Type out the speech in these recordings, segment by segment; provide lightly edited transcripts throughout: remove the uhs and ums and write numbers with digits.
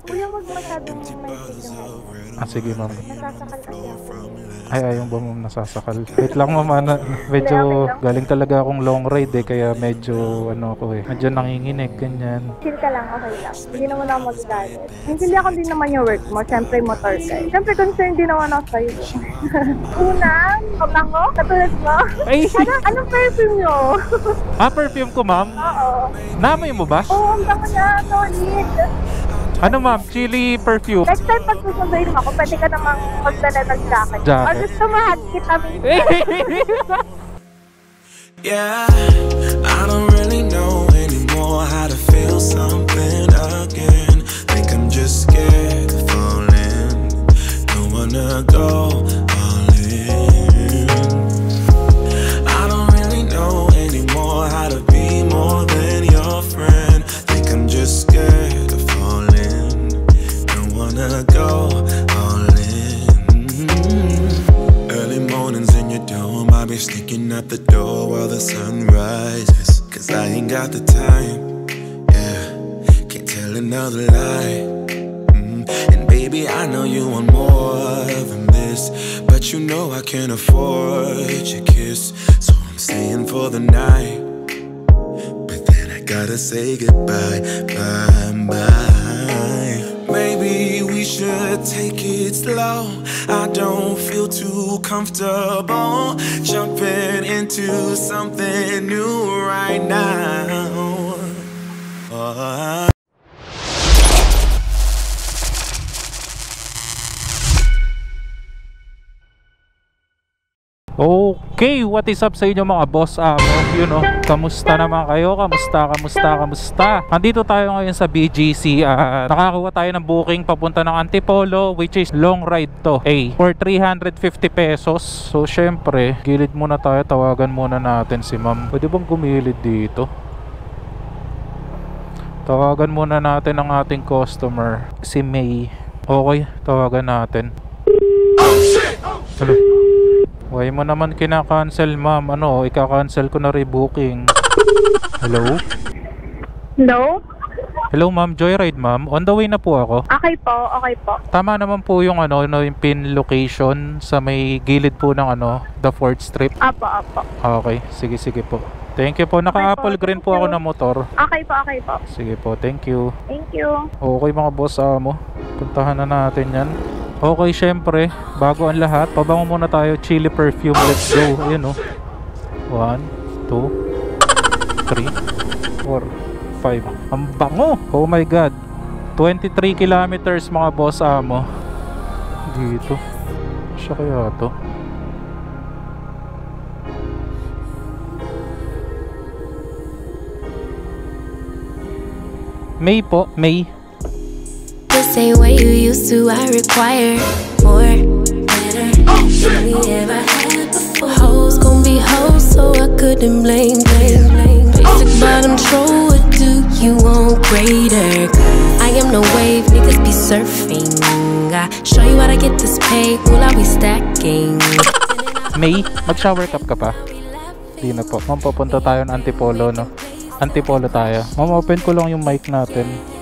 Kuya, wag masyadong maikot yung head. Sige ma'am. Nasasakal kasi ako. Ay, ayaw ba ma'am nasasakal? Wait lang ma'am, medyo Okay lang. galing talaga akong long ride kaya medyo ako medyo nanginginig, ganyan. Chill ka lang, okay lang. Hindi naman ako magagalit. Naintindihan ko din naman yung work mo. Siyempre, motor ka. Siyempre, concerned din naman ako sa'yo. Unang, kabango, katulad mo. Ay! Anong perfume nyo? Perfume ko ma'am? Oo. Naamoy mo ba? Oo, ang bango niya. Solid. Ano ma'am? Chili perfume. Next time, pag susunduin mo ako, pwede ka namang magdala ng jacket. Jacket. O gusto mo, hug kita minsan. Yeah, I don't really know anymore how to feel something again. Think I'm just scared of falling. Don't wanna go all in. I don't really know anymore how to be more than your friend. Think I'm just scared of falling. Don't wanna go all in. Early mornings in your dome, I'll be sneaking out the door while the sun rises. Cause I ain't got the time, yeah, can't tell another lie. And baby, I know you want more than this, but you know I can't afford your kiss. So I'm staying for the night, but then I gotta say goodbye, bye, bye. Maybe we should take it slow. I don't feel too comfortable jumping into something new right now. Okay, what is up sa inyo mga boss amo? Kamusta naman kayo? Kamusta? Andito tayo ngayon sa BGC at nakakuha tayo ng booking papunta ng Antipolo, which is long ride to for 350 pesos. So syempre, gilid muna tayo, tawagan muna natin si ma'am. Pwede bang gumilid dito? Tawagan muna natin ang ating customer, si May. Okay, tawagan natin. Hello. Why mo naman kina-cancel ma'am? Ika-cancel ko na rebooking. Hello? Hello? Hello ma'am, Joyride ma'am. On the way na po ako. Okay po. Tama naman po yung yung pin location sa may gilid po ng the 4th Strip. Apo. Okay, sige po. Thank you po. Naka-apple green po ako na motor. Okay po. Sige po, thank you. Thank you. Okay mga boss amo, puntahan na natin yan. Okay, syempre, bago ang lahat, pabango muna tayo, chili perfume, let's go. Ayan 1, 2, 3, 4, 5. Ang bango! Oh my god, 23 kilometers mga boss amo. Dito siya kaya to? May po, May. Same way you used to, I require more, better than we ever had before. Hoes gon' be hoes, so I couldn't blame. Basic bottom troll, what do you want greater? I am no wave, niggas be surfing. I show you how to get this pay, will I be stacking? May, mag-shower cap ka pa? Di na po. Ma'am, papunta tayo ng Antipolo, Antipolo tayo. Ma'am, open ko lang yung mic natin.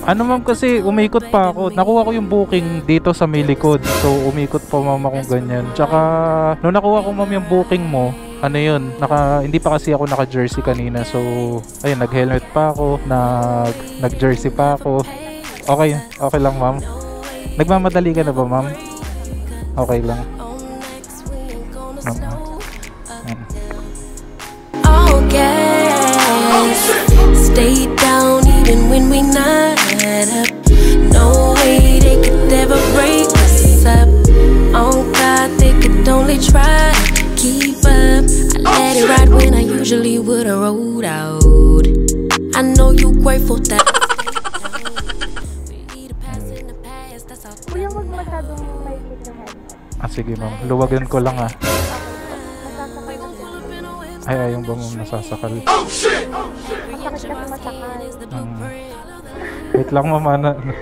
Ano ma'am kasi umikot pa ako. Nakuha ko yung booking dito sa may likod. So umikot pa ma'am akong ganyan. Tsaka nung nakuha ko ma'am yung booking mo, hindi pa kasi ako naka-jersey kanina. So ayun, nag-helmet pa ako, nag-jersey pa ako. Okay lang ma'am. Nagmamadali ka na ba ma'am? Okay lang. Stay down even when we not up. No way they could ever break us up. Oh God, they could only try to keep up. I let it ride when I usually would've rolled out. I know you grateful that. Kuya, wag masyadong maikot yung head. Sige ma'am, luwagan ko lang Nasasakal kasi. Ay, ayaw ba ma'am nasasakal? Masakit kasi masakal. Wait lang ma'am,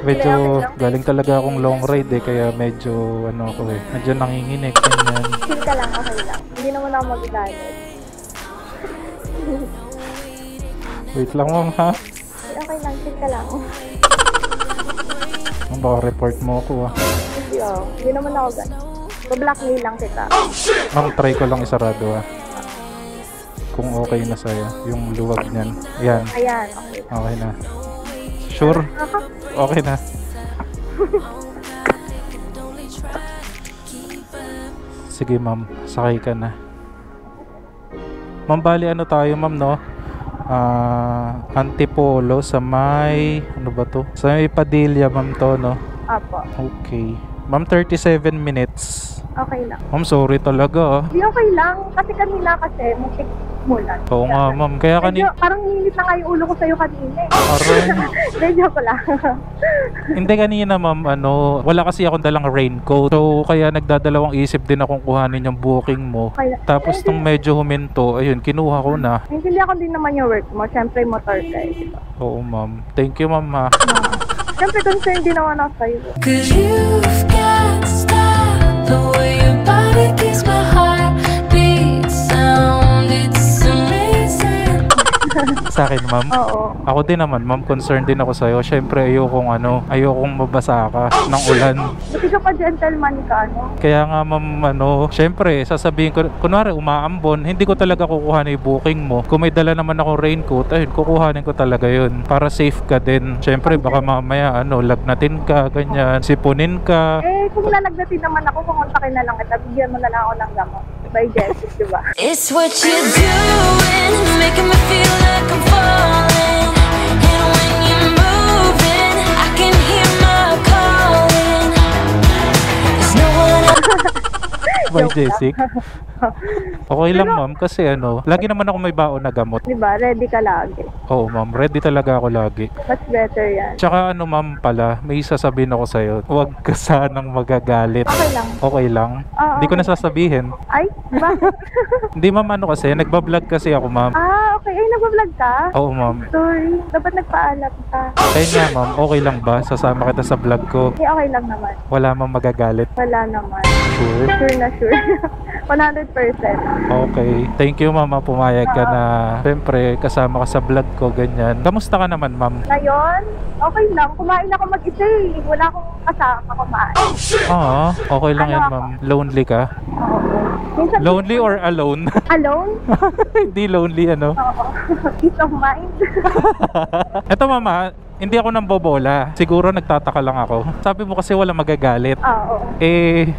medyo galing talaga akong long ride kaya medyo medyo nanginginig, ganyan. Chill ka lang, okay lang. Hindi naman ako magagalit. Wait lang ma'am ha. Okay lang, chill ka lang. Baka report mo ako ah. Hindi naman ako ganun. Ba-blackmail lang kita. Ma'am, try ko lang isarado ah. Kung okay na sa'yo, yung luwag niyan. Yan, Ayan, okay. okay na. Sure? Okay na. Sige ma'am, sakay ka na. Ma'am, bali ano tayo ma'am no? Antipolo sa may, ano ba to? Sa may Padilla ma'am to no? Apo. Okay. Ma'am, 37 minutes. Okay lang. Ma'am, sorry talaga ah. Hindi okay lang. Kasi kanina kasi, muntik mulan. Oo nga ma'am, kaya Medyo, parang nilit na nga yung ulo ko sa'yo kanina eh. Aray. Hindi, joke lang. Hindi kanina ma'am, ano, wala kasi akong dalang raincoat. So, kaya nagdadalawang isip din akong kuhanin yung booking mo. Kaya, Tapos nung medyo huminto, ayun, kinuha ko na. hindi ako din naman yung work mo. Siyempre, motor ka eh. Diba? Oo ma'am. Thank you ma'am ha. Siyempre, concern din naman ako sa'yo. Cause you've got style, the way your body keeps my heart beat sound, it's amazing. Sa akin ma'am. Oo. Ako din naman ma'am, concerned din ako sa'yo. Syempre ayokong mabasa ka ng ulan. Buti ka pa gentleman ka, ano? Kaya nga ma'am, syempre sasabihin ko, kunwari umaambon, hindi ko talaga kukuha na yung booking mo. Kung may dala naman akong raincoat, ayun, kukuhanin ko talaga yun. Para safe ka din. Syempre baka mamaya, lagnatin ka, ganyan, sipunin ka. Eh, kung lalagdatin naman ako, kumontakin na lang kita. Bigyan mo na lang ako ng gamot. By Jessie, diba? It's what you're doing, making me feel like I'm falling. And when you're moving, I can hear my calling. There's no one else. By Jessic. Okay lang ma'am, kasi lagi naman ako may baon na gamot. Diba? Ready ka lagi. Oo ma'am, ready talaga ako lagi. Mas better yan. Tsaka ma'am pala, may sasabihin ako sa'yo. Huwag ka sanang magagalit. Okay lang. Okay lang? Oo. Hindi ko nasasabihin. Ay, bakit? Hindi ma'am, kasi nagbablog kasi ako ma'am. Okay. Ay, nagbablog ka? Oo ma'am. Sorry. Dapat nagpaalam ka. Kaya nga ma'am, okay lang ba? Sasama kita sa vlog ko. Eh, okay lang naman. Wala ma'am magagalit. Wala naman. Sure? Sure na sure. 100%. Okay. Thank you ma'am, pumayag ka na. Siyempre, kasama ka sa vlog ko, ganyan. Kamusta ka naman ma'am? Ngayon, okay lang. Kumain ako mag-isa eh. Wala akong kasama kumain. Okay lang Ano yan ako? ma'am. Lonely ka? Oo. Minsan, Lonely or alone? alone? Hindi lonely Oo. Peace of mind. Eto mama, hindi ako nang bobola. Siguro nagtataka lang ako. Sabi mo kasi wala magagalit. Oo.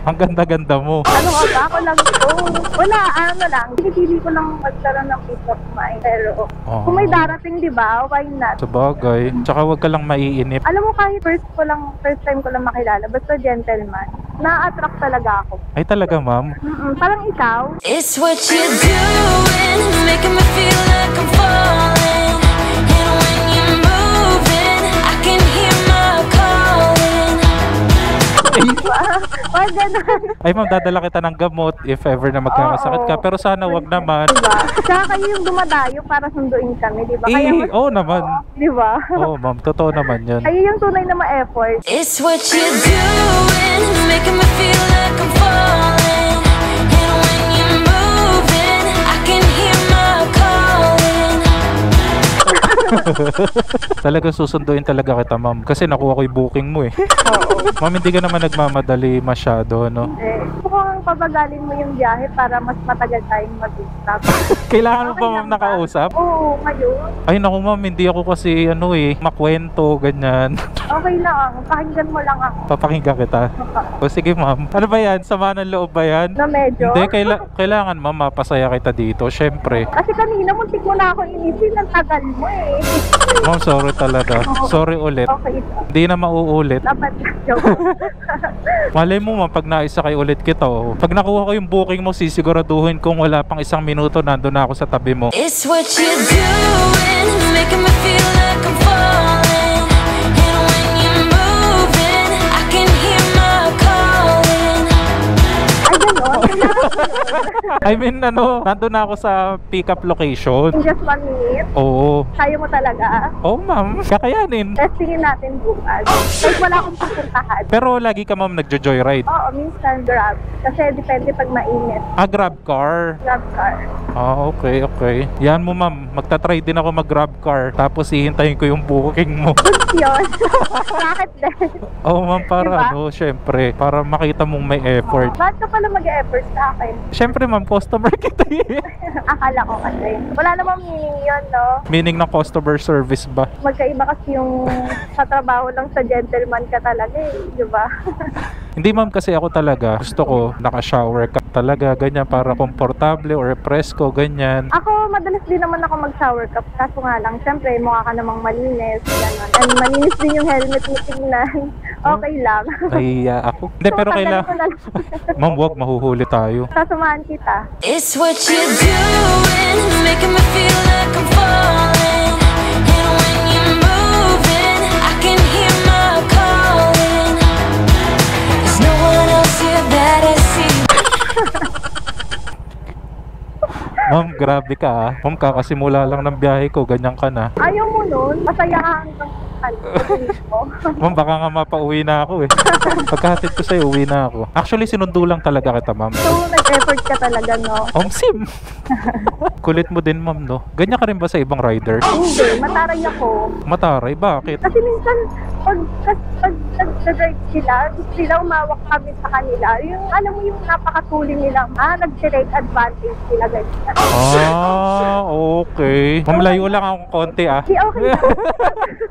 Ang ganda-ganda mo. Ano nga ba? Ako lang ito. Wala, lang. Pinipili ko lang magkaroon ng peace of mind. Pero, kung may darating, di ba? Why not? Sabagay. Tsaka wag ka lang maiinip. Alam mo, kahit first time ko lang makilala, basta gentleman, na-attract talaga ako. Ay talaga ma'am? Parang ikaw, It's what you're doing, making me feel like I'm falling. And when you're moving, I can hear my calling. wag ganun. Ay ma'am, dadala kita ng gamot if ever na magkakasakit ka. Oo. Pero sana wag naman. Diba? Tsaka kayo yung dumadayo para sunduin kami, di ba? Oo naman. Di ba? Oo ma'am, totoo naman yun. Kayo yung tunay na ma-effort. It's what you're doing, making me feel like I'm falling. And when you're moving, I can hear my calling. Talagang susunduin talaga kita ma'am. Kasi nakuha ko yung booking mo eh. Oo. Ma'am, hindi ka naman nagmamadali masyado, no? Mukhang pabagalin mo yung biyahe para mas matagal tayong mag-stop. Kailangan mo Okay ba ma'am lang ba? nakausap? Oo, ngayon. Ay naku ma'am, hindi ako kasi makwento, ganyan. Okay lang. Pakinggan mo lang ako. Papakinggan kita. O sige ma'am. Ano ba yan? Sama ng loob ba yan? Na medyo. Hindi, kailangan ma'am mapasaya kita dito. Syempre. Kasi kanina muntik mo na ako inisip. Ang tagal mo eh. Ma'am, sorry talaga. Sorry ulit. Okay. Hindi na mauulit. Dapat joke. Malay mo ma'am, pag naisakay ulit kita. Pag nakuha ko yung booking mo, sisiguraduhin kung wala pang isang minuto, nandun na ako sa tabi mo. It's what you're doing, making me feel like I'm falling. And when you're moving, I can hear my calling. Ay, gano'n. Kailangan mo yun. I mean, nandun na ako sa pick-up location. In just 1 minute, Oo. kaya mo talaga. Oo, ma'am. Kakayanin. Testingin natin bukas. Kahit wala akong pupuntahan. Pero lagi ka, ma'am, nagjo-joyride. Oo, minsan Grab. Kasi depende pag mainit. Grab car. Grab car. Okay. Yan mo, ma'am. Magta-try din ako mag-grab car. Tapos hihintayin ko yung booking mo. Goods yun. Bakit din? Oo, ma'am, para Diba? syempre, para makita mong may effort. Bakit ka pala mag-e-effort sa akin? Syempre, ma'am, customer kita eh. Akala ko kasi. Wala namang meaning yun, no? Meaning ng customer service ba? Magkaiba kasi yung sa trabaho lang sa gentleman ka talaga eh. Di ba? Hindi, ma'am, kasi ako talaga gusto ko naka-shower ka talaga, ganyan, para komportable or presko, ganyan. Ako, madalas din naman ako mag-shower cup. Kaso nga lang, syempre, mukha ka namang malinis. Ganun. And malinis din yung helmet mo tingnan. Okay lang. Nahiya ako. Hindi, pero tanggalin kailangan. ko na lang. Ma'am, wag, mahuhuli tayo. Sasamahan kita. It's what you're doing, making me feel like I'm falling. And when you're moving, I can hear my calling. There's no one else here that I see. Ma'am, grabe ka ah. Ma'am, kakasimula lang ng biyahe ko, ganyan ka na. Ayaw mo nun, masaya ka hanggang mo. Ma'am, baka nga mapauwi na ako eh. Pagkahatid ko sa'yo, uwi na ako. Actually, sinundo lang talaga kita, ma'am. So, nag-effort ka talaga, no? Sim. Kulit mo din, ma'am, no? Ganyan ka rin ba sa ibang rider? Hindi, mataray ako. Mataray, bakit? Kasi minsan, pag nag-drive sila, gusto sila umawak kami sa kanila. Yung, alam mo yung napakatuling nila, nag-take advantage sila, ganyan. Okay. Ma'am, layo lang akong konti ah. Di okay lang.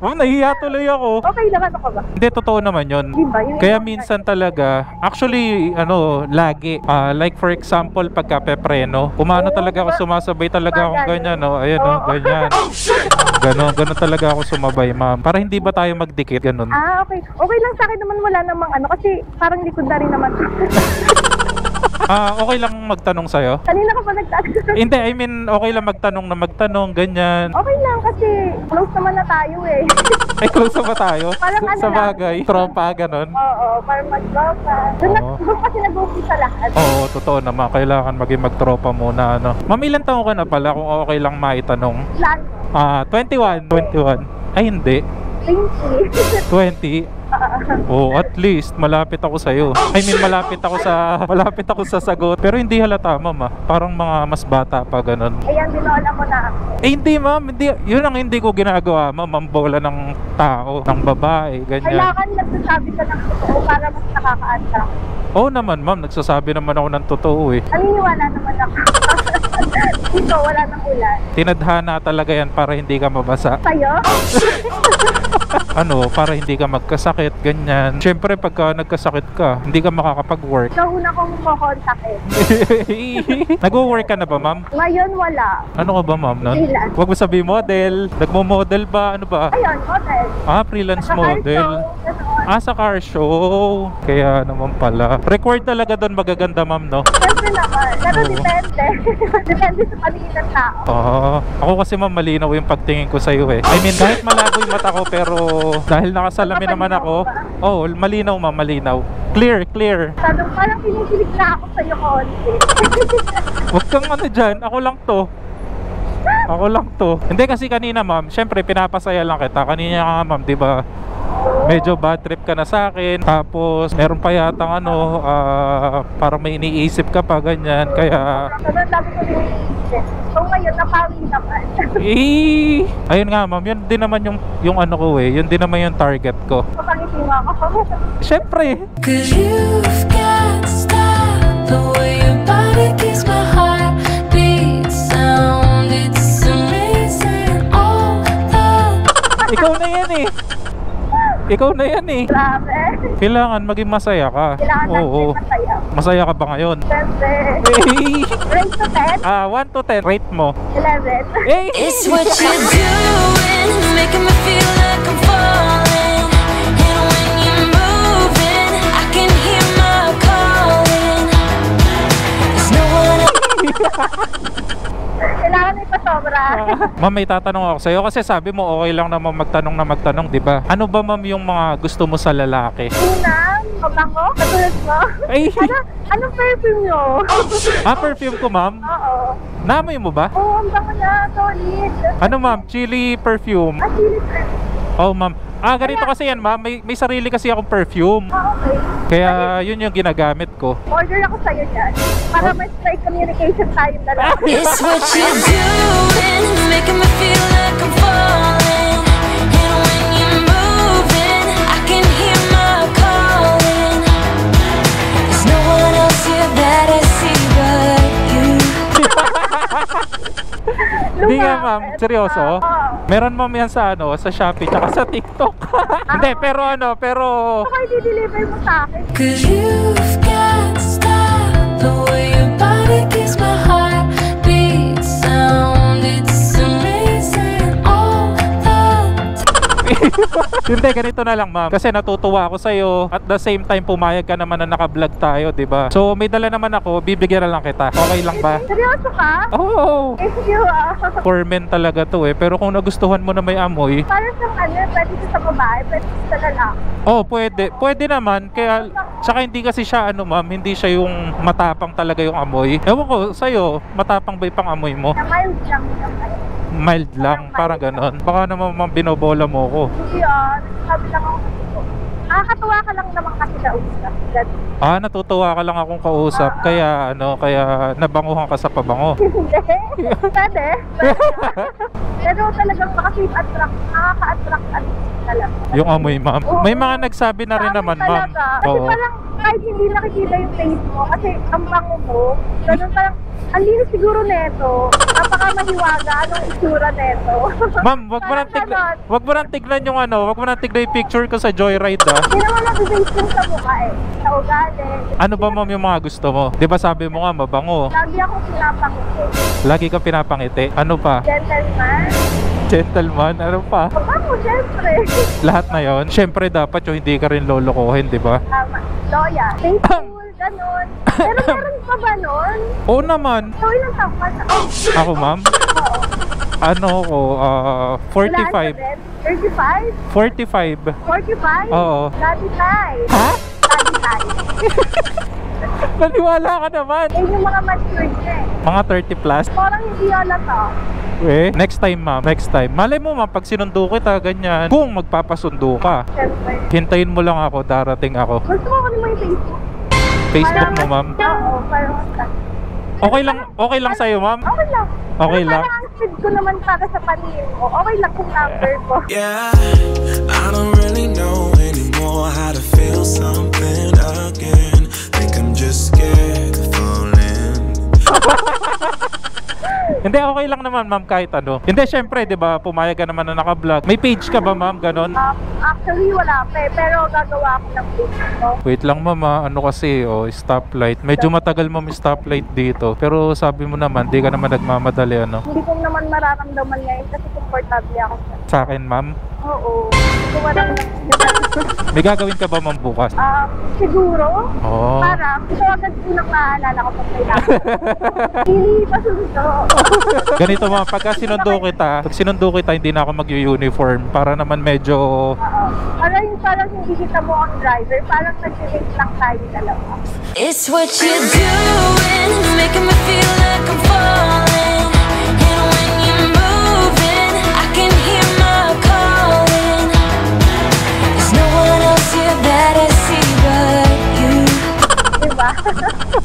Ma'am, nahiya tuloy ako. Okay lang, ano ka ba? Hindi, totoo naman yun. Diba? Yung Kaya minsan talaga, actually, lagi. Like for example, pagka pepreno, umano talaga ako, sumasabay talaga akong ganyan, no? Ayan, no? Ganyan. Ganon talaga ako sumabay, ma'am. Para hindi ba tayo magdikit, ganon. Okay. Okay lang sa akin naman, wala namang kasi parang likod na rin naman. Okay lang magtanong sa'yo? Kanina ka pa nagtatanong. Hindi, I mean, okay lang magtanong, ganyan. Okay lang kasi close naman na tayo eh. Ay, close na ba tayo? Parang Sa bagay, tropa, ganon. Oo, parang mag-tropa. Doon kasi nag-umpisa lahat. Oo, totoo naman. Kailangan maging magtropa muna, ano. Ma'am, ilan taon ka na pala kung okay lang maitanong? Plan. 21. Ay, hindi. 20. 20. At least malapit ako sa iyo. I mean, malapit ako sa sagot. Pero hindi halata, ma'am. Parang mga mas bata pa ganun. Ayan, binola mo na ako. Hindi, ma'am. Hindi, yun ang hindi ko ginagawa, ma'am. Ang bola ng tao, ng babae, ganyan. Kailangan nagsasabi ka ng totoo para mas nakaka-attract. Oo naman, ma'am. Nagsasabi naman ako ng totoo eh. Naniniwala naman ako. Dito, wala nang ulan. Tinadhana talaga yan para hindi ka mabasa. Sa'yo? Para hindi ka magkasakit, ganyan. Siyempre, pagka nagkasakit ka, hindi ka makakapag-work. So, una kong kukontak eh. Nag-work ka na ba, ma'am? Ngayon, wala. Ano ka ba, ma'am? Freelance. Huwag mo sabihin model. Nagmo-model ba? Ano ba? Ayun, model. Freelance Sa car model. show, gano'n. Sa car show. Kaya naman pala. Required talaga doon magaganda, ma'am, no? Siyempre naman. Pero Oo. depende. Depende sa paningin ng tao. Ako kasi, ma'am, malinaw yung pagtingin ko sa'yo eh. I mean, kahit malabo yung mata ko, pero dahil nakasalamin naman ako, malinaw, ma'am, malinaw. Clear. Parang pinipilig na ako sa'yo konti. Huwag kang dyan. Ako lang to. Hindi kasi kanina, ma'am, syempre pinapasaya lang kita. Kanina nga, ma'am, di ba? Medyo bad trip ka na sa akin. Tapos meron pa yatang parang may iniisip ka pa ganyan. Kaya Sobrang dami ko iniisip. So ngayon, napawi naman. ayun nga, ma'am, yun din naman yung ano ko eh. Yun din naman yung target ko. Kapangiti mo ako. Syempre. 'Cause you've got style, the way your body keeps my heart beat sound. It's amazing. All the Ikaw na yan eh. Grabe. Kailangan maging masaya ka. Kailangan natin masaya. Masaya ka ba ngayon? Siyempre. Rate to 10? 1 to 10, rate mo. 11. It's what you're doing, making me feel like I'm falling. And when you're moving, I can hear my calling. There's no one else. Kailangan may pasobra. Ma'am, may tatanong ako sa'yo kasi sabi mo okay lang naman magtanong, di ba? Ano ba ma'am yung mga gusto mo sa lalaki? Unang, mabango, katulad mo. Ay! Anong perfume nyo? Perfume ko ma'am? Oo. Naamoy mo ba? Oo, ang bango na, solid. Ano ma'am? Chili perfume. Chili perfume. Oh ma'am. Ganito kasi yan ma'am. May sarili kasi akong perfume. Okay. Kaya yun yung ginagamit ko. Order ako sa'yo dyan. Para mas straight communication tayong dalawa. It's what you're doing, making me feel like I'm falling. And when you're moving, I can hear my calling. There's no one else here that I see but you. Hindi nga ma'am, seryoso? Oo. Meron ma'am yan sa sa Shopee tsaka sa TikTok. Hindi, pero Okay, di-deliver mo sa akin. Cause you've got style, the way your body gives my heart beat sound. It's amazing all the Hindi, ganito na lang ma'am. Kasi natutuwa ako sa'yo. At the same time, pumayag ka naman na naka-vlog tayo, di ba? So, may dala naman ako. Bibigyan na lang kita. Okay lang ba? Seryoso ka? Oo. Thank you For men talaga to Pero kung nagustuhan mo na may amoy, Para sa pwede sa babae, pwede sa lalaki. pwede. Pwede naman. Kaya, tsaka hindi kasi siya ma'am, hindi siya yung matapang talaga yung amoy. Ewan ko, sa'yo, matapang ba yung pang amoy mo? Na mild lang naman. Mild lang, parang ganon. Baka naman ma'am, binobola mo ko. Hindi sabi lang ako dito. Nakakatuwa ka lang naman kasi kausap. Natutuwa ka lang akong kausap. Kaya, kaya nabanguhan ka sa pabango. Hindi. Pwede. Pero talagang nakaka-attract talaga. Yung amoy ma'am. May mga nagsabi na rin Sa amin naman ma'am. talaga. Kasi parang kahit hindi nakikita yung face mo, kasi ang bango mo, ganun parang, ang linis siguro neto. Napaka mahiwaga, anong itsura neto. Ma'am, wag mo nang tignan yung wag mo nang tignan yung picture ko sa Joyride Hindi naman nabibase yung sa mukha sa ugali. Ano ba ma'am yung mga gusto mo? 'Di ba sabi mo nga mabango? Lagi ako pinapangiti. Lagi ka pinapangiti. Ano pa? Gentleman. Gentleman, ano pa? Bango, syempre. Lahat na 'yon. Syempre dapat yung hindi ka rin lolokohin, 'di ba? Tama. Loya. Faithful, ganun. Pero meron pa ba nun? Oo naman. So, ilang taon ka na? Ako ma'am? Oo. Ano ko? 45. 35? 45. 45? Oo. Daddy time. Ha? Daddy time. Naniwala ka naman. Yung mga matured na Mga 30 plus. Parang hindi halata. Next time ma'am, next time. Malay mo ma'am, pag sinundo kita, ganyan. Kung magpapasundo ka, Siyempre. hintayin mo lang ako, darating ako. Gusto mo kunin mo yung Facebook? Facebook mo ma'am. Oo, parang Okay lang sa'yo ma'am. Okay lang. Okay Pero lang. parang ang speed ko naman para sa paningin ko. Okay lang kung number ko. Yeah, I don't really know anymore how to feel something again. Think I'm just scared of falling. Hindi, okay lang naman ma'am kahit ano. Hindi, syempre, di ba, pumayag ka naman na naka-vlog. May page ka ba ma'am, ganon? Actually, wala pa pero gagawa ko ng page ko. Wait lang ma'am, ano kasi, stoplight. Medyo matagal ma'am yung stoplight dito. Pero sabi mo naman, di ka naman nagmamadali, ano? Hindi ko naman mararamdaman ngayon kasi komportable ako Sa akin ma'am? Oo. Hindi ko mararamdaman. May gagawin ka ba ma'am bukas? Siguro. Oo. Parang, ito agad unang naaalala ko pag kailangan. Pili pa sundo. Ganito ma'am, pag sinundo kita, hindi na ako mag-uniform para naman medyo... Parang hindi kita mo ang driver. Parang nag-relate lang tayo dalawa. It's what you're doing, making me feel like I'm falling. And when you're moving, I can hear my calling. There's no one else here that I see but you. Diba?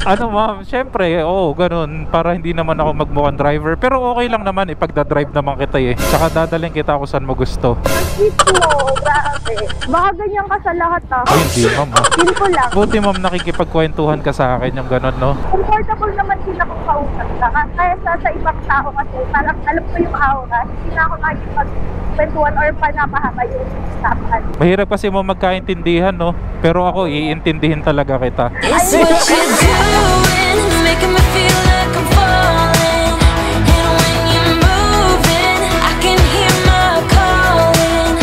Ano ma'am, syempre, ganun. Para hindi naman ako magmukhang driver. Pero okay lang naman, ipagdadrive naman kita Tsaka dadalhin kita kung saan mo gusto. Ang sweet mo, grabe. Baka ganyan ka sa lahat Ay, hindi ma'am. Feel ko lang. Buti ma'am, nakikipagkwentuhan ka sa akin yung ganun, no? Comfortable naman din ako kausap ka. Kaya sa ibang tao kasi, parang alam ko yung aura. Hindi na ako nakikipagkwentuhan or panapahaba yung usapan. Mahirap kasi mo magkaintindihan, no? Pero ako, iintindihin talaga kita. It's what you're doing, making me feel like I'm falling. And when you're moving, I can hear my calling.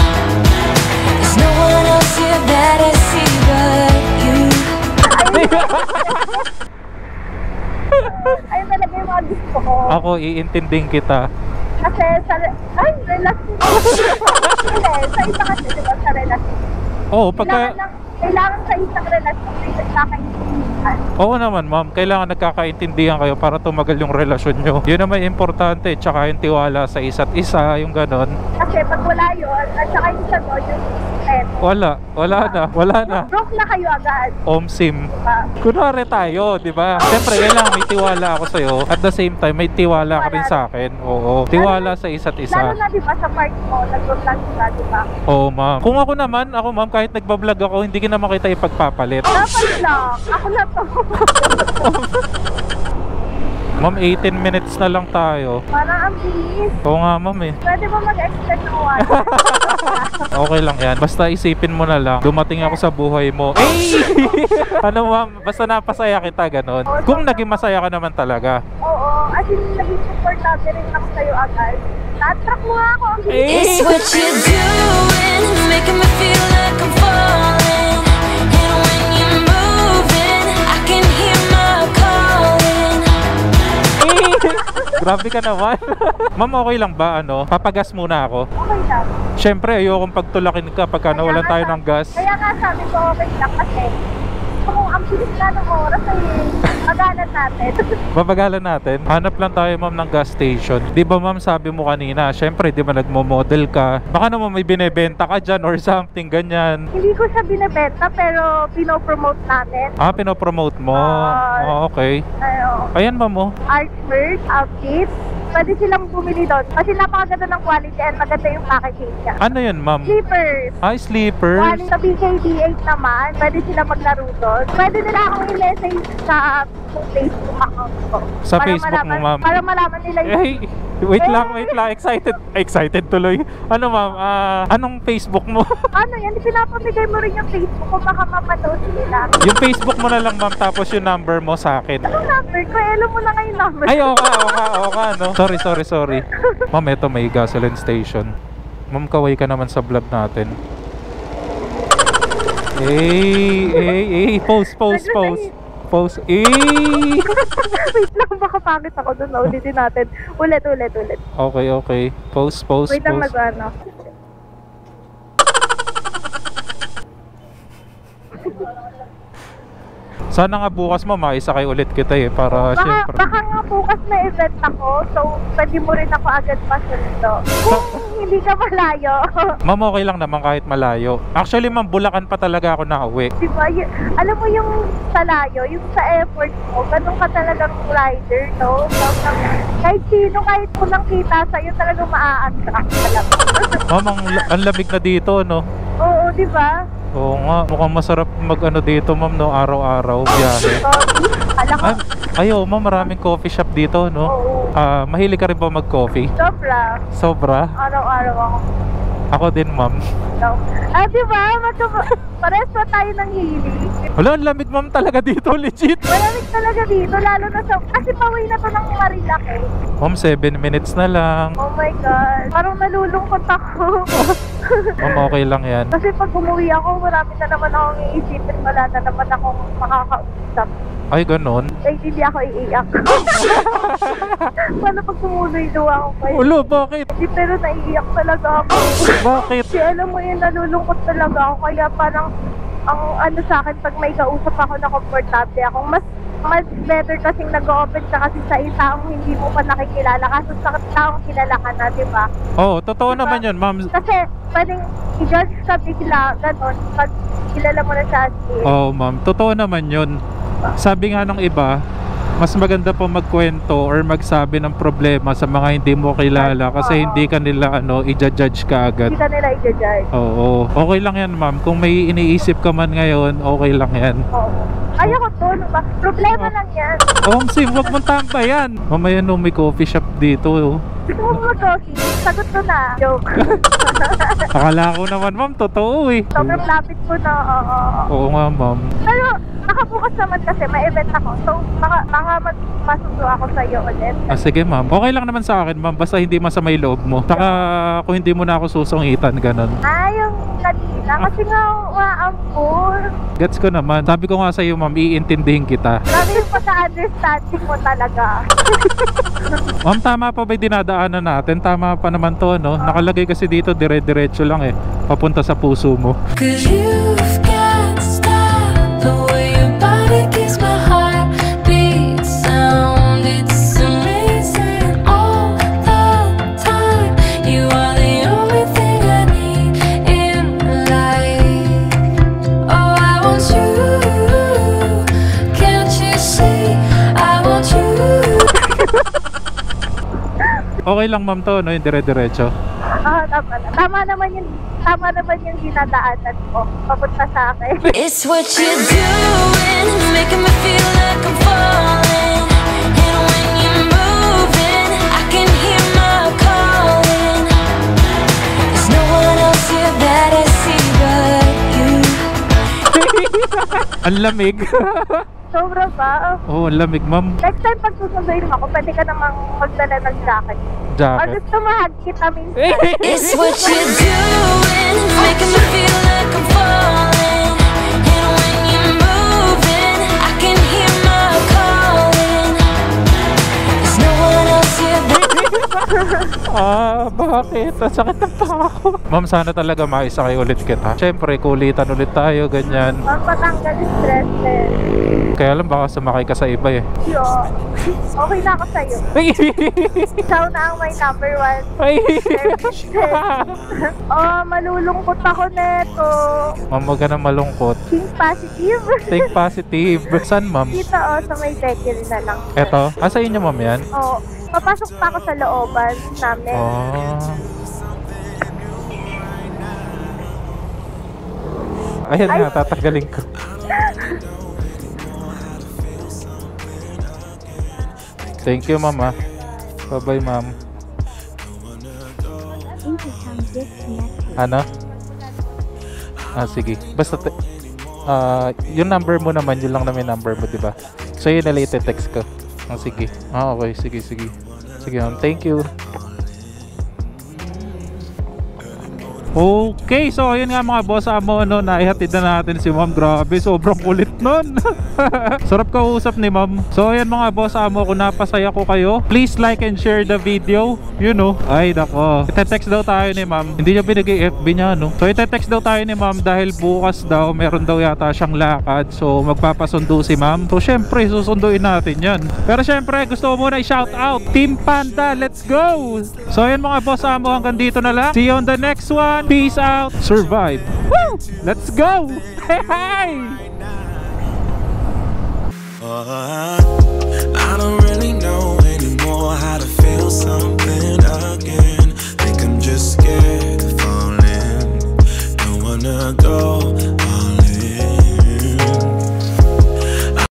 There's no one else here that I see but you. Ayun talaga yung mga gusto ko. Ako, iintindihin kita. Kasi sa... Ay, relasyon. Hindi, sa isa kasi, di ba, sa relasyon. Oo, pagka... Kailangan sa isang relasyon may nagkakaintindihan. Oo naman ma'am, kailangan nagkakaintindihan kayo para tumagal yung relasyon nyo. Yun naman importante, tsaka yung tiwala sa isa't isa, yung ganon. Kasi pag wala yun, at saka yung isa doon, yung Wala na. broke na kayo agad. Omsim. Diba? Kunwari tayo, di ba? Siyempre, kailangan may tiwala ako sa'yo. At the same time, may tiwala ka rin sa akin. Oo. Tiwala sa isa't Lalo isa. na diba sa part mo, nag-vlog ka, diba? Oo, ma'am. Kung ako ma'am, kahit nagbablog ako, hindi ka naman kita ipagpapalit. Dapat lang, ako na to. Ma'am, 18 minutes na lang tayo. Parang ang bilis. Oo nga, ma'am eh. Pwede ba mag-extend ng one? Okay lang yan. Basta isipin mo na lang, dumating ako sa buhay mo. Eh! Ano ma'am, basta napasaya kita, ganon. Kung naging masaya ka naman talaga. Oo, at yung naging supportable rin ako sa'yo agad. Na-attract mo nga ako. Ang bilis. It's what you're doing, making me feel like I'm falling. And when you're moving, I can hear my calling. Grabe ka naman. Ma'am, okay lang ba papagas muna ako? Okay lang. Siyempre, ayokong pagtulakin ka pagka nawalan tayo ng gas. Kaya nga sabi ko, okay lang kasi kung ang bilis na ng oras ay magalan natin. Babagalan natin. Hanap lang tayo ma'am ng gas station. Di ba ma'am sabi mo kanina, siyempre di ba nagmo-model ka? Baka naman may binebenta ka dyan or something ganyan. Hindi ko siya binibenta pero pinopromote natin. Ah, pinopromote mo. Oh, okay. Ayan ma'am oh. Art merch, outfits. Pwede silang bumili doon. Kasi napakaganda ng quality and maganda yung packaging niya. Ano yun ma'am? Sleepers. Ay, sleepers. Sa BKD8 naman, pwede sila maglaro doon. Pwede nila akong i-message sa Facebook account ko. Sa Para Facebook mo malaman- ma'am. Para malaman nila yung... Eh, wait lang. Excited tuloy. Ano ma'am, anong Facebook mo? Ano yan, pinapamigay mo rin yung Facebook ko, baka mapanood nila. Yung Facebook mo na lang ma'am, tapos yung number mo sa akin. Anong number ko? Alam mo na nga yung number. Ay, oo ka, no? Sorry. Ma'am, eto may gasoline station. Ma'am, kaway ka naman sa vlog natin. Pause. Wait lang, baka pangit ako doon. Ulitin natin. Ulit. Okay. Pause. Wait lang, nag-ano. Sana nga bukas mo maisakay ulit kita para syempre. Baka nga bukas na event ako, so pwede mo rin ako agad pasunod. Kung hindi ka malayo. Ma'am, okay lang naman kahit malayo. Actually, ma'am, Bulacan pa talaga ako nakauwi. Diba, alam mo yung sa layo, yung sa effort mo, ganun ka talagang rider, no? Kahit sino, kahit unang kita sa'yo, talagang maa-attract talaga. Ma'am, ang lamig na dito, no? Oo, diba? Oo nga, mukhang masarap dito, ma'am, no? Araw-araw, biyahe. Coffee? Alam ko. Ayo, ma'am, maraming coffee shop dito, no? Oo. Mahilig ka rin ba mag-coffee? Sobra. Sobra? Araw-araw ako. Ako din, ma'am. No. Diba? Pares pa tayo ng hilig. Wala, ang lamig, ma'am, talaga dito, legit. Malamig talaga dito, lalo na sa... Kasi pauwi na to ng Marilaki. Ma'am, 7 minutes na lang. Oh my God. Parang nalulungkot ako. Ma'am, okay lang yan. Kasi pag umuwi ako, marami na naman akong iisipin. Wala na naman akong makakausap. Ay, ganon. Ay, hindi ako iiyak. Paano pag tumuloy luwa ako kayo? Ulo, bakit? Hindi, pero naiiyak talaga ako. Bakit? Kasi alam mo yun, nalulungkot talaga ako. Kaya parang, ang ano sa akin, pag may kausap ako na komportable ako, mas better kasing nag-open ka kasi sa taong hindi mo pa nakikilala. Kaso sa taong kilala ka na, di ba? Oo, totoo naman yun, ma'am. Kasi pwedeng i-judge ka bigla, gano'n, pag kilala mo na siya. Oo, ma'am. Totoo naman yun. Sabi nga ng iba, mas maganda po magkwento or magsabi ng problema sa mga hindi mo kilala kasi hindi ka nila i-judge ka agad. Hindi ka nila i-judge. Oo. Okay lang yan, ma'am. Kung may iniisip ka man ngayon, okay lang yan. Oo. Ayoko to, no ba? Problema lang yan. Sim, wag mong tambayan. Mamaya no, may coffee shop dito. Gusto mo mag-coffee? Sagot ko na. Joke. Akala ko naman, ma'am, totoo eh. Sobrang lapit ko na, Oo nga, ma'am. Pero, nakabukas naman kasi, may event ako. So, baka masundo ako sa'yo ulit. Sige, ma'am. Okay lang naman sa akin, ma'am. Basta hindi masama yung loob mo. Saka kung hindi mo na ako susungitan, ganun. Yung kanina, na kasi nga maampun. Gets ko naman. Sabi ko nga sa'yo, ma'am, iintindihin kita. Grabe yung pagka-understanding mo talaga. Ma'am, tama pa ba yung dinadaanan natin? Tama pa naman to, no? Nakalagay kasi dito, dire-diretso lang eh. Papunta sa puso mo. 'Cause you've got style, the way your body keeps my heart beat sound. It's amazing all the time. You are the only thing I need in life. Oh, I want you. Can't you see? I want you. Okay lang, ma'am, to, no? Yung dire-diretso. Tama naman yung dinadaanan ko. Papunta sa akin. It's what you're doing, making me feel like I'm falling. And when you're moving, I can hear my calling. There's no one else here that I see but you. Ang lamig. Sobra ba? Oh, ang lamig, ma'am. Next time pag susunduin mo ako, pwede ka namang magdala ng jacket. Or Jacket. gusto mo hug kita minsan. It's what you're doing, making me feel like I'm falling. And when you're moving, I can hear my calling. There's no one else here but Bakit? Ang sakit ng paa ko. Ma'am, sana talaga maisakay ulit kita. Siyempre, kulitan ulit tayo, ganyan. Magpatanggal yung stress eh. Kaya lang baka sumakay ka sa iba eh. Yo, okay na ako sa'yo. Ikaw na ang may number one. Oh, malulungkot ako neto. Ma'am, huwag ka na malungkot. Think positive. Think positive. Saan, ma'am? Dito sa may bakery na lang. Eto? Sa inyo, ma'am, yan? Oo. Papasok pa ako sa looban namin. Oh. Ayan nga, tatanggalin ko. Thank you, ma'am, ah. Bye-bye, ma'am. Ano? Sige. Basta, yung number mo naman, yun lang naman yung number mo, diba? So, yun na lang ite-text ko. Sige. Okay, sige. Sige, ma'am. Thank you. Okay, so ayun nga mga boss amo, no, naihatid na natin si ma'am. Grabe, sobrang kulit nun. Sarap kausap ni ma'am. So ayun mga boss amo, kung napasaya ko kayo, please like and share the video. You know, ay nako, ite-text daw tayo ni ma'am. Hindi niya binigay FB niya, no. So ite-text daw tayo ni ma'am dahil bukas daw meron daw yata siyang lakad. So magpapasundo si ma'am. So syempre susunduin natin yan. Pero syempre gusto ko muna i-shout out Team Panda, let's go. So ayun mga boss amo, hanggang dito na lang. See you on the next one. Peace out. Survive. Woo! Let's go. Hey! I don't really know anymore how to feel something